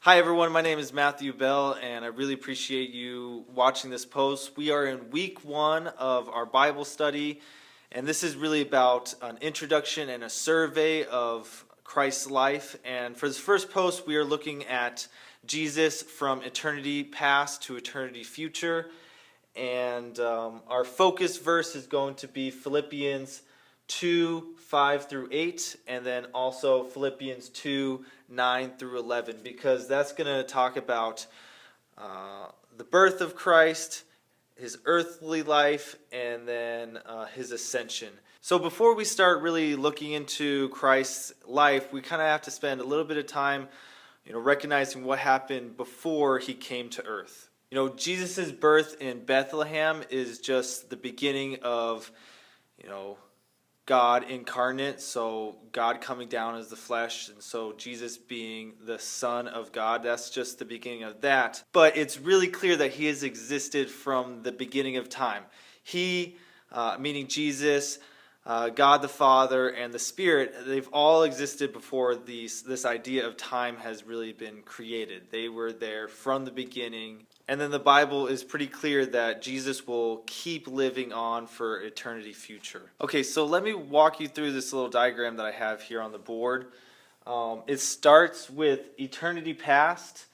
Hi everyone, my name is Matthew Bell and I really appreciate you watching this post. We are in week 1 of our Bible study, and this is really about an introduction and a survey of Christ's life. And for this first post, we are looking at Jesus from eternity past to eternity future. And our focus verse is going to be Philippians 2:5-8, and then also Philippians 2:9-11, because that's going to talk about the birth of Christ, his earthly life, and then his ascension. So before we start really looking into Christ's life, we kind of have to spend a little bit of time, recognizing what happened before he came to earth. Jesus' birth in Bethlehem is just the beginning of, God incarnate, so God coming down as the flesh, and so Jesus being the Son of God. That's just the beginning of that. But it's really clear that he has existed from the beginning of time. He, meaning Jesus, God the Father, and the Spirit, they've all existed before this idea of time has really been created. They were there from the beginning. And then the Bible is pretty clear that Jesus will keep living on for eternity future. Okay, so let me walk you through this little diagram that I have here on the board. It starts with eternity past.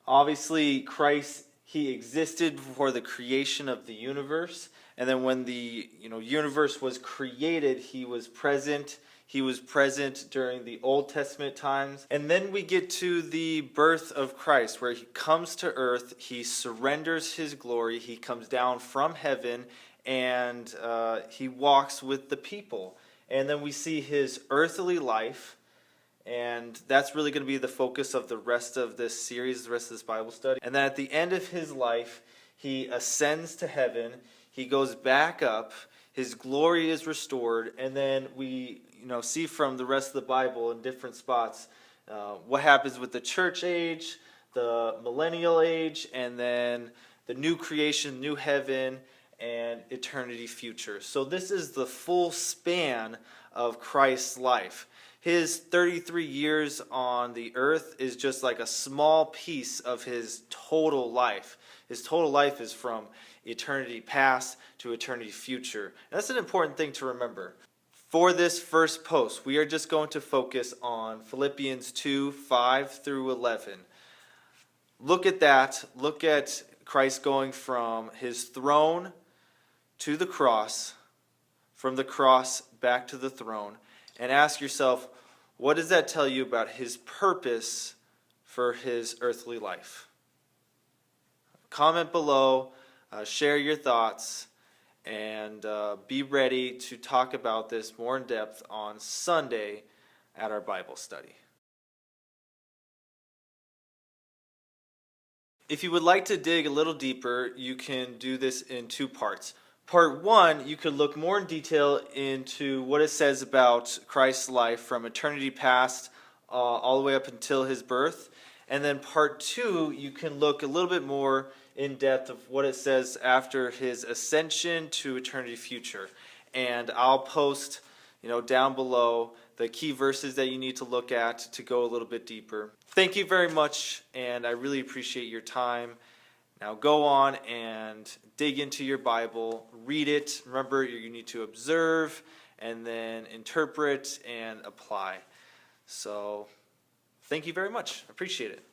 Obviously, Christ, he existed before the creation of the universe. And then when the universe was created, he was present. He was present during the Old Testament times. And then we get to the birth of Christ, where he comes to earth, he surrenders his glory, he comes down from heaven, and he walks with the people. And then we see his earthly life, and that's really going to be the focus of the rest of this series, the rest of this Bible study. And then at the end of his life, he ascends to heaven, he goes back up, his glory is restored, and then we see from the rest of the Bible in different spots what happens with the church age, the millennial age, and then the new creation, new heaven, and eternity future. So this is the full span of Christ's life. His 33 years on the earth is just like a small piece of his total life. His total life is from eternity past to eternity future. And that's an important thing to remember. For this first post, we are just going to focus on Philippians 2:5-11. Look at that. Look at Christ going from his throne to the cross, from the cross back to the throne, and ask yourself, what does that tell you about his purpose for his earthly life? Comment below, share your thoughts, and be ready to talk about this more in depth on Sunday at our Bible study. If you would like to dig a little deeper, you can do this in 2 parts. Part 1, you could look more in detail into what it says about Christ's life from eternity past all the way up until his birth. And then part 2, you can look a little bit more in depth of what it says after his ascension to eternity future. And I'll post, down below the key verses that you need to look at to go a little bit deeper. Thank you very much, and I really appreciate your time. Now go on and dig into your Bible, read it. Remember, you need to observe and then interpret and apply. So thank you very much. Appreciate it.